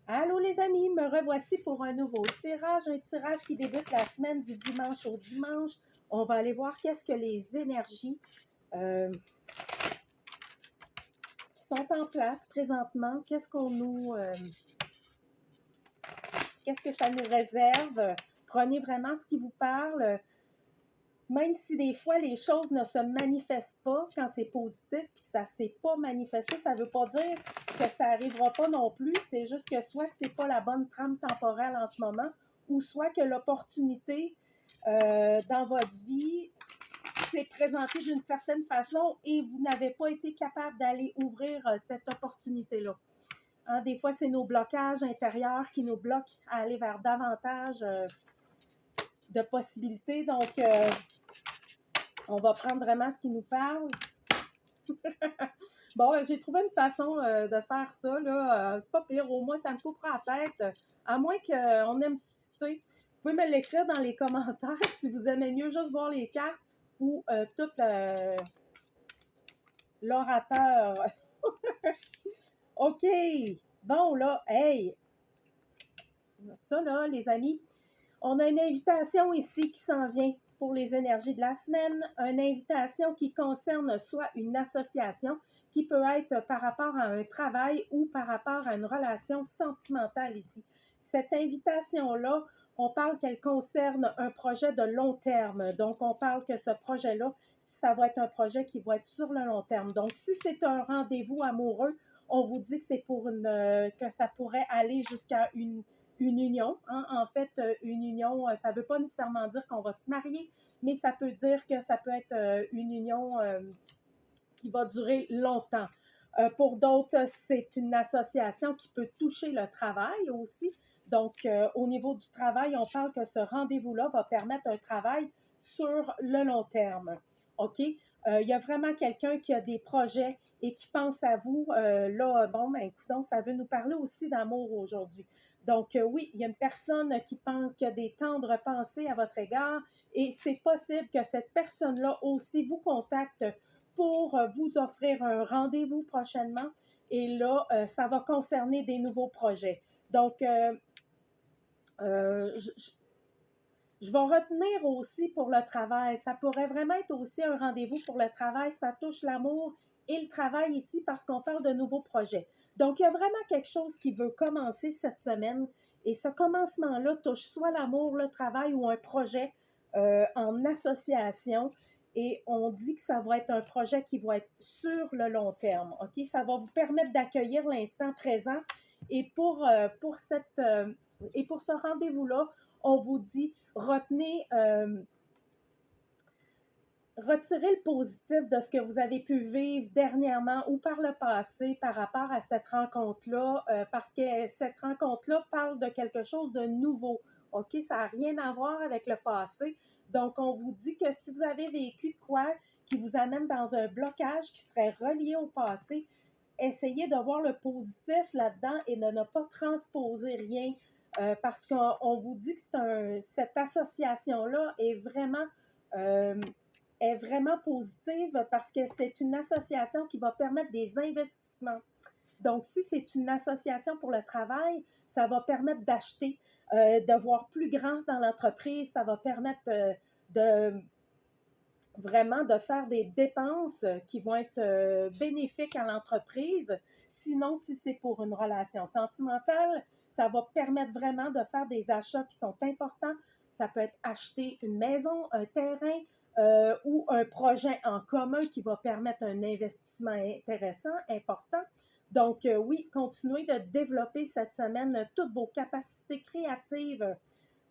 Allô les amis, me revoici pour un nouveau un tirage qui débute la semaine du dimanche au dimanche. On va aller voir qu'est-ce que les énergies euh, qui sont en place présentement, qu'est-ce que ça nous réserve. Prenez vraiment ce qui vous parle, même si des fois les choses ne se manifestent pas quand c'est positif puis que ça ne s'est pas manifesté, ça ne veut pas dire que ça n'arrivera pas non plus. C'est juste que soit que ce n'est pas la bonne trame temporelle en ce moment, ou soit que l'opportunité dans votre vie s'est présentée d'une certaine façon et vous n'avez pas été capable d'aller ouvrir cette opportunité-là. Hein, des fois, c'est nos blocages intérieurs qui nous bloquent à aller vers davantage de possibilités. Donc, on va prendre vraiment ce qui nous parle. Bon, j'ai trouvé une façon de faire ça, là. C'est pas pire, au moins ça me coupera la tête. À moins qu'on aime, tu sais, vous pouvez me l'écrire dans les commentaires si vous aimez mieux juste voir les cartes ou tout l'orateur. OK. Bon, là, hey, ça, là, les amis, on a une invitation ici qui s'en vient pour les énergies de la semaine, une invitation qui concerne soit une association qui peut être par rapport à un travail ou par rapport à une relation sentimentale ici. Cette invitation-là, on parle qu'elle concerne un projet de long terme. Donc, on parle que ce projet-là, ça va être un projet qui va être sur le long terme. Donc, si c'est un rendez-vous amoureux, on vous dit que c'est pour que ça pourrait aller jusqu'à une union. Hein? En fait, une union, ça ne veut pas nécessairement dire qu'on va se marier, mais ça peut dire que ça peut être une union qui va durer longtemps. Pour d'autres, c'est une association qui peut toucher le travail aussi. Donc, au niveau du travail, on parle que ce rendez-vous-là va permettre un travail sur le long terme. OK? Il y a vraiment quelqu'un qui a des projets et qui pense à vous. Là, bon, ben, écoute, ça veut nous parler aussi d'amour aujourd'hui. Donc, oui, il y a une personne qui pense, qui a des tendres pensées à votre égard et c'est possible que cette personne-là aussi vous contacte pour vous offrir un rendez-vous prochainement. Et là, ça va concerner des nouveaux projets. Donc, je vais retenir aussi pour le travail. Ça pourrait vraiment être aussi un rendez-vous pour le travail. Ça touche l'amour et le travail ici parce qu'on parle de nouveaux projets. Donc, il y a vraiment quelque chose qui veut commencer cette semaine. Et ce commencement-là touche soit l'amour, le travail ou un projet en association. Et on dit que ça va être un projet qui va être sur le long terme. OK? Ça va vous permettre d'accueillir l'instant présent. Et pour ce rendez-vous-là, on vous dit retirez le positif de ce que vous avez pu vivre dernièrement ou par le passé par rapport à cette rencontre-là, parce que cette rencontre-là parle de quelque chose de nouveau. OK? Ça n'a rien à voir avec le passé. Donc, on vous dit que si vous avez vécu de quoi qui vous amène dans un blocage qui serait relié au passé, essayez de voir le positif là-dedans et de ne pas transposer rien parce qu'on vous dit que cette association-là euh, est vraiment positive parce que c'est une association qui va permettre des investissements. Donc, si c'est une association pour le travail, ça va permettre d'acheter, de voir plus grand dans l'entreprise, ça va permettre de vraiment de faire des dépenses qui vont être bénéfiques à l'entreprise. Sinon, si c'est pour une relation sentimentale, ça va permettre vraiment de faire des achats qui sont importants. Ça peut être acheter une maison, un terrain ou un projet en commun qui va permettre un investissement intéressant, important. Donc, oui, continuez de développer cette semaine toutes vos capacités créatives.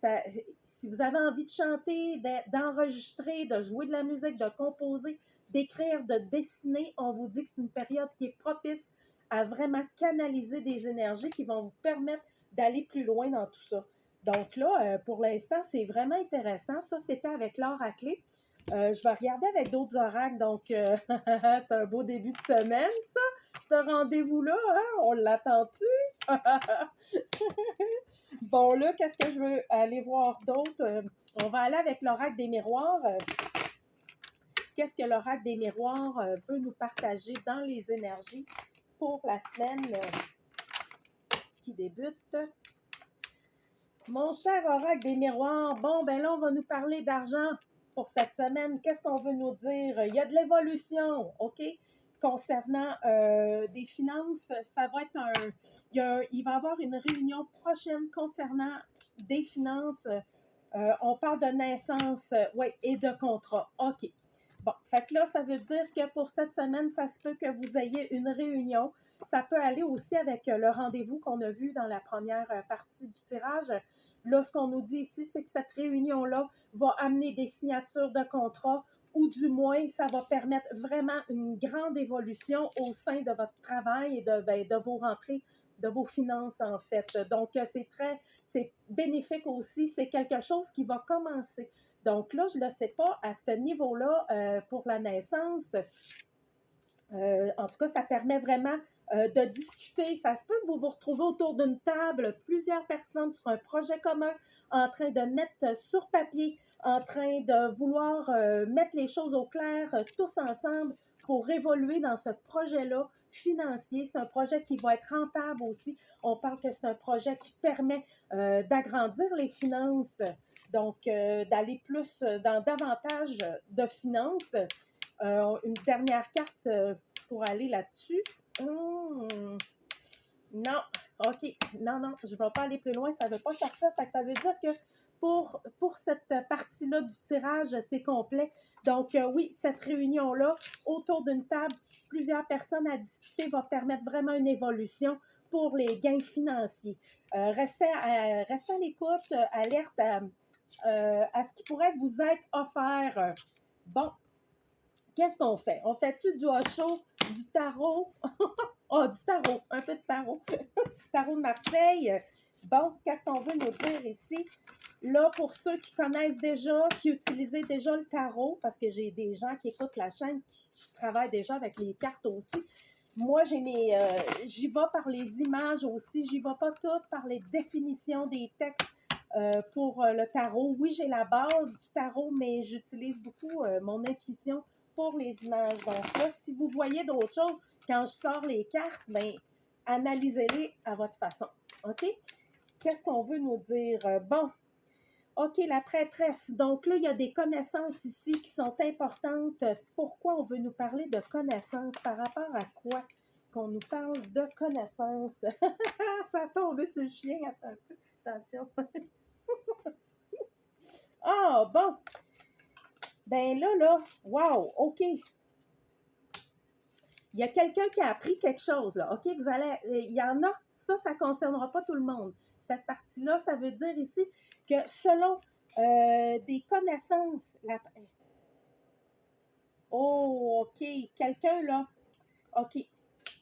Ça, si vous avez envie de chanter, d'enregistrer, de jouer de la musique, de composer, d'écrire, de dessiner, on vous dit que c'est une période qui est propice à vraiment canaliser des énergies qui vont vous permettre d'aller plus loin dans tout ça. Donc là, pour l'instant, c'est vraiment intéressant. Ça, c'était avec l'or à clé. Je vais regarder avec d'autres oracles. Donc, c'est un beau début de semaine, ça. Ce rendez-vous-là, hein? On l'attend-tu? Bon, là, qu'est-ce que je veux aller voir d'autre? On va aller avec l'oracle des miroirs. Qu'est-ce que l'oracle des miroirs veut nous partager dans les énergies pour la semaine qui débute. Mon cher oracle des miroirs, bon, ben là, on va nous parler d'argent pour cette semaine. Qu'est-ce qu'on veut nous dire? Il y a de l'évolution, OK? Concernant des finances, ça va être il va y avoir une réunion prochaine concernant des finances. On parle de naissance, oui, et de contrat. OK. Bon, fait que là, ça veut dire que pour cette semaine, ça se peut que vous ayez une réunion. Ça peut aller aussi avec le rendez-vous qu'on a vu dans la première partie du tirage. Là, ce qu'on nous dit ici, c'est que cette réunion-là va amener des signatures de contrat ou du moins, ça va permettre vraiment une grande évolution au sein de votre travail et de vos rentrées, de vos finances, en fait. Donc, c'est bénéfique aussi. C'est quelque chose qui va commencer. Donc là, je ne le sais pas, à ce niveau-là, pour la naissance, en tout cas, ça permet vraiment de discuter. Ça se peut que vous vous retrouvez autour d'une table, plusieurs personnes sur un projet commun, en train de mettre sur papier, en train de vouloir mettre les choses au clair tous ensemble pour évoluer dans ce projet-là financier. C'est un projet qui va être rentable aussi. On parle que c'est un projet qui permet d'agrandir les finances, donc d'aller plus dans davantage de finances. Une dernière carte pour aller là-dessus. Non, OK. Non, je ne vais pas aller plus loin. Ça ne veut pas sortir. Fait que ça veut dire que pour cette partie-là du tirage, c'est complet. Donc, oui, cette réunion-là, autour d'une table, plusieurs personnes à discuter, va permettre vraiment une évolution pour les gains financiers. Restez à l'écoute, alerte à ce qui pourrait vous être offert. Bon, qu'est-ce qu'on fait? On fait-tu du Osho, du tarot? Du tarot, un peu de tarot. Tarot de Marseille. Bon, qu'est-ce qu'on veut nous dire ici? Là, pour ceux qui connaissent déjà, qui utilisaient déjà le tarot, parce que j'ai des gens qui écoutent la chaîne qui travaillent déjà avec les cartes aussi. Moi, j'y vais par les images aussi, j'y vais pas toutes par les définitions des textes pour le tarot. Oui, j'ai la base du tarot, mais j'utilise beaucoup mon intuition pour les images. Donc là, si vous voyez d'autres choses, quand je sors les cartes, bien, analysez-les à votre façon. OK? Qu'est-ce qu'on veut nous dire? Bon, OK, la prêtresse. Donc là, il y a des connaissances ici qui sont importantes. Pourquoi on veut nous parler de connaissances? Par rapport à quoi qu'on nous parle de connaissances? Ça a tombé sur le chien. Attends un peu. Attention. Ah, bon. Ben là, wow, OK. Il y a quelqu'un qui a appris quelque chose, là. OK, il y en a, ça ne concernera pas tout le monde. Cette partie-là, ça veut dire ici que selon des connaissances, OK, quelqu'un, là, OK.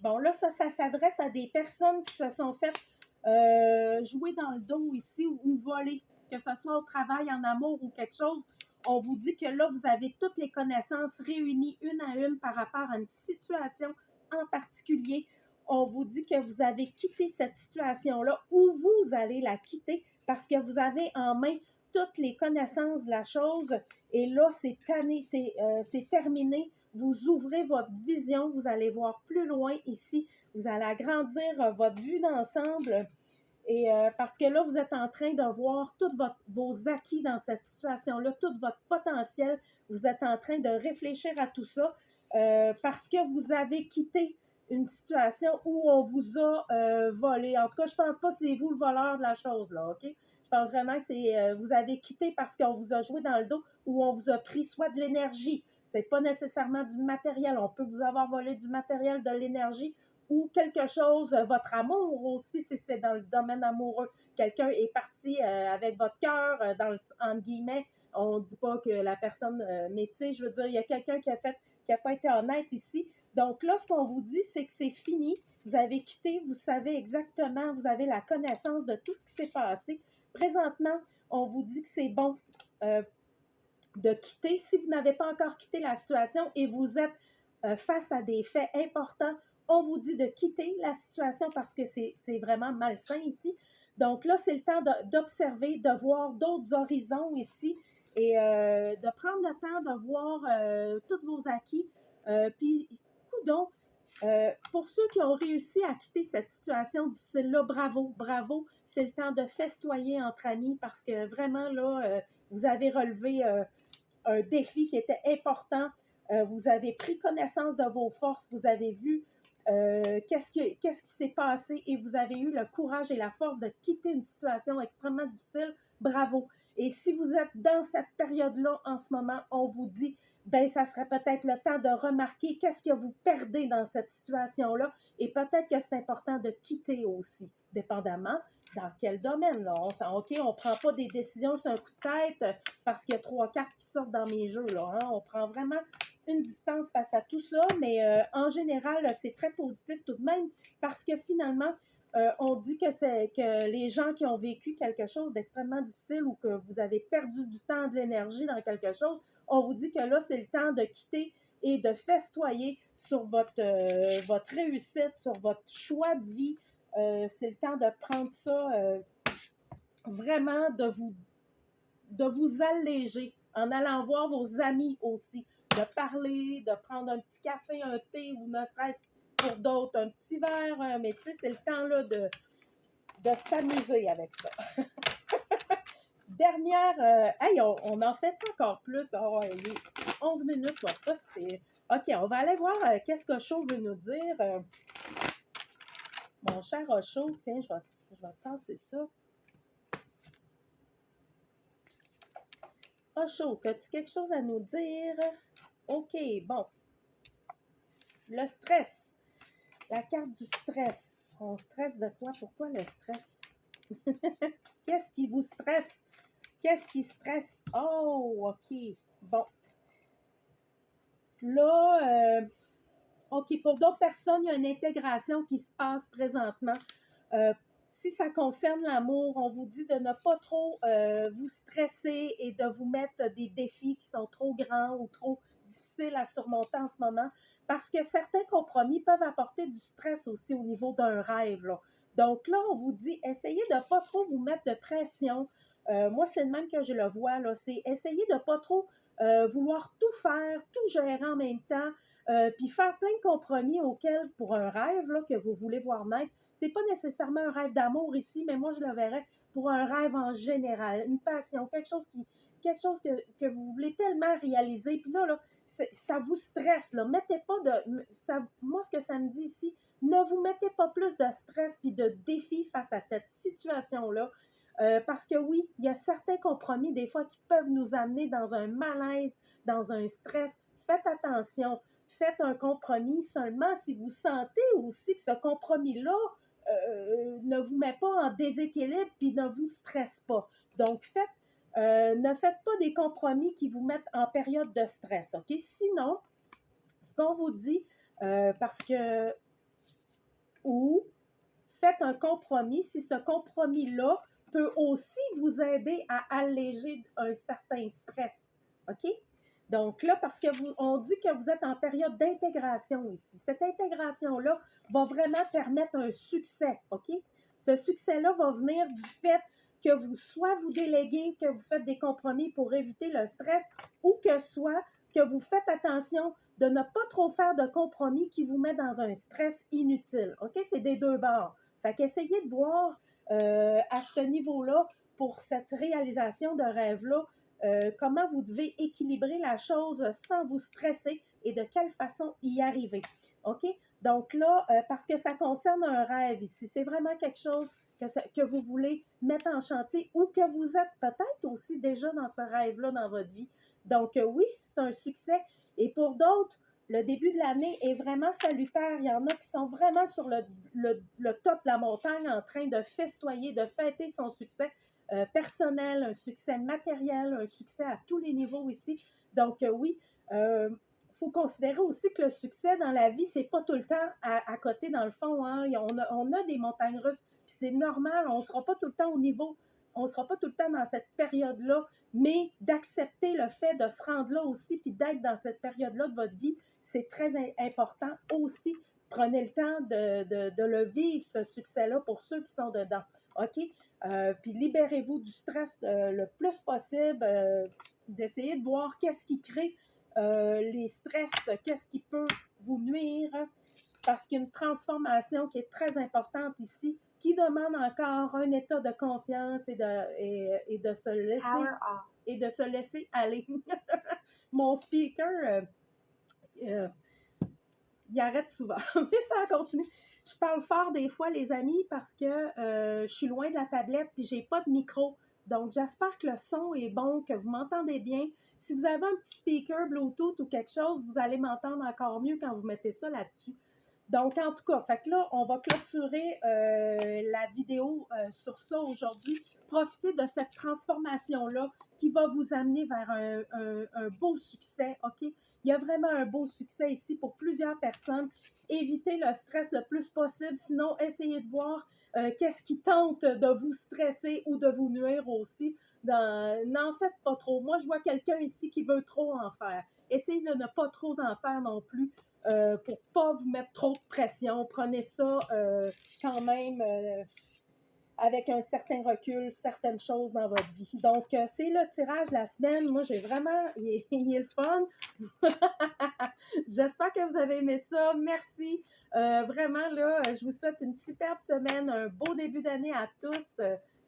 Bon, là, ça s'adresse à des personnes qui se sont faites jouer dans le dos ici ou voler, que ce soit au travail, en amour ou quelque chose. On vous dit que là, vous avez toutes les connaissances réunies une à une par rapport à une situation en particulier. On vous dit que vous avez quitté cette situation-là ou vous allez la quitter parce que vous avez en main toutes les connaissances de la chose. Et là, c'est terminé. Vous ouvrez votre vision, vous allez voir plus loin ici. Vous allez agrandir votre vue d'ensemble. Et parce que là, vous êtes en train de voir tous vos acquis dans cette situation-là, tout votre potentiel. Vous êtes en train de réfléchir à tout ça parce que vous avez quitté une situation où on vous a volé. En tout cas, je ne pense pas que c'est vous le voleur de la chose, là, OK? Je pense vraiment que c'est vous avez quitté parce qu'on vous a joué dans le dos ou on vous a pris soit de l'énergie. Ce n'est pas nécessairement du matériel. On peut vous avoir volé du matériel, de l'énergie ou quelque chose, votre amour aussi, si c'est dans le domaine amoureux. Quelqu'un est parti avec votre cœur, entre guillemets, on ne dit pas que la personne, mais tu sais, je veux dire, il y a quelqu'un qui n'a pas été honnête ici. Donc là, ce qu'on vous dit, c'est que c'est fini. Vous avez quitté, vous savez exactement, vous avez la connaissance de tout ce qui s'est passé. Présentement, on vous dit que c'est bon de quitter. Si vous n'avez pas encore quitté la situation et vous êtes face à des faits importants, on vous dit de quitter la situation parce que c'est vraiment malsain ici. Donc là, c'est le temps d'observer, de voir d'autres horizons ici et de prendre le temps de voir tous vos acquis. Puis, coudonc, Pour ceux qui ont réussi à quitter cette situation difficile-là, bravo, bravo. C'est le temps de festoyer entre amis parce que vraiment, là, vous avez relevé un défi qui était important. Vous avez pris connaissance de vos forces, vous avez vu qu'est-ce qui s'est passé et vous avez eu le courage et la force de quitter une situation extrêmement difficile. Bravo. Et si vous êtes dans cette période-là en ce moment, on vous dit, ben ça serait peut-être le temps de remarquer qu'est-ce que vous perdez dans cette situation-là et peut-être que c'est important de quitter aussi, dépendamment dans quel domaine. Là. OK, on ne prend pas des décisions sur un coup de tête parce qu'il y a 3 cartes qui sortent dans mes jeux. Là, hein. On prend vraiment une distance face à tout ça, mais en général, c'est très positif tout de même parce que finalement, on dit que c'est que les gens qui ont vécu quelque chose d'extrêmement difficile ou que vous avez perdu du temps, de l'énergie dans quelque chose, on vous dit que là, c'est le temps de quitter et de festoyer sur votre réussite, sur votre choix de vie. C'est le temps de prendre ça, vraiment de vous alléger en allant voir vos amis aussi, de parler, de prendre un petit café, un thé ou ne serait-ce pour d'autres un petit verre, mais tu sais, c'est le temps là de s'amuser avec ça. Dernière, hey, on en fait encore plus. Oh, il est 11 minutes, moi, c'est pas si c'est... OK, on va aller voir qu'est-ce que Osho veut nous dire. Mon cher Osho, tiens, je vais passer ça. Osho, as-tu quelque chose à nous dire? OK, bon. Le stress. La carte du stress. On stresse de quoi? Pourquoi le stress? Qu'est-ce qui vous stresse? Qu'est-ce qui stresse? Oh, OK. Bon. Là, OK, pour d'autres personnes, il y a une intégration qui se passe présentement. Si ça concerne l'amour, on vous dit de ne pas trop vous stresser et de vous mettre des défis qui sont trop grands ou trop difficiles à surmonter en ce moment, parce que certains compromis peuvent apporter du stress aussi au niveau d'un rêve. Là. Donc là, on vous dit, essayez de ne pas trop vous mettre de pression. Moi, c'est le même que je le vois, là. C'est essayer de ne pas trop vouloir tout faire, tout gérer en même temps, puis faire plein de compromis auxquels, pour un rêve là, que vous voulez voir naître, c'est pas nécessairement un rêve d'amour ici, mais moi je le verrais pour un rêve en général, une passion, quelque chose que vous voulez tellement réaliser. Puis là, ça vous stresse. Là. Mettez pas de. Moi, ce que ça me dit ici, ne vous mettez pas plus de stress puis de défis face à cette situation-là. Parce que oui, il y a certains compromis des fois qui peuvent nous amener dans un malaise, dans un stress. Faites attention. Faites un compromis seulement si vous sentez aussi que ce compromis-là ne vous met pas en déséquilibre puis ne vous stresse pas. Donc, ne faites pas des compromis qui vous mettent en période de stress. OK? Sinon, ce qu'on vous dit, parce que, ou faites un compromis si ce compromis-là peut aussi vous aider à alléger un certain stress. OK? Donc là, parce que on dit que vous êtes en période d'intégration ici. Cette intégration-là va vraiment permettre un succès, OK? Ce succès-là va venir du fait que soit vous déléguez, que vous faites des compromis pour éviter le stress, ou que soit que vous faites attention de ne pas trop faire de compromis qui vous met dans un stress inutile, OK? C'est des deux bords. Fait qu'essayez de voir à ce niveau-là, pour cette réalisation de rêve-là, comment vous devez équilibrer la chose sans vous stresser et de quelle façon y arriver. OK? Donc là, parce que ça concerne un rêve ici, c'est vraiment quelque chose que vous voulez mettre en chantier ou que vous êtes peut-être aussi déjà dans ce rêve-là dans votre vie. Donc oui, c'est un succès. Et pour d'autres, le début de l'année est vraiment salutaire. Il y en a qui sont vraiment sur le top de la montagne en train de festoyer, de fêter son succès personnel, un succès matériel, un succès à tous les niveaux ici. Donc oui, faut considérer aussi que le succès dans la vie, c'est pas tout le temps à côté dans le fond. Hein. On a des montagnes russes, puis c'est normal, on ne sera pas tout le temps au niveau, on ne sera pas tout le temps dans cette période-là, mais d'accepter le fait de se rendre là aussi, puis d'être dans cette période-là de votre vie, c'est très important aussi. Prenez le temps de le vivre, ce succès-là, pour ceux qui sont dedans. OK? Puis libérez-vous du stress le plus possible. D'essayer de voir qu'est-ce qui crée les stress, qu'est-ce qui peut vous nuire. parce qu'il y a une transformation qui est très importante ici, qui demande encore un état de confiance et de se laisser aller. Mon speaker, il arrête souvent, mais ça continue. Je parle fort des fois, les amis, parce que je suis loin de la tablette puis j'ai pas de micro. Donc, j'espère que le son est bon, que vous m'entendez bien. Si vous avez un petit speaker Bluetooth ou quelque chose, vous allez m'entendre encore mieux quand vous mettez ça là-dessus. Donc, en tout cas, fait que là, on va clôturer la vidéo sur ça aujourd'hui. Profitez de cette transformation-là qui va vous amener vers un beau succès, OK? Il y a vraiment un beau succès ici pour plusieurs personnes. Évitez le stress le plus possible, sinon essayez de voir qu'est-ce qui tente de vous stresser ou de vous nuire aussi. N'en faites pas trop. Moi, je vois quelqu'un ici qui veut trop en faire. Essayez de ne pas trop en faire non plus pour ne pas vous mettre trop de pression. Prenez ça quand même avec un certain recul, certaines choses dans votre vie. Donc, c'est le tirage de la semaine. Moi, j'ai vraiment, il est le fun. J'espère que vous avez aimé ça. Merci. Vraiment, là, je vous souhaite une superbe semaine, un beau début d'année à tous.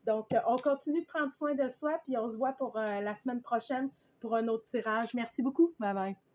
Donc, on continue de prendre soin de soi, puis on se voit pour la semaine prochaine pour un autre tirage. Merci beaucoup. Bye bye.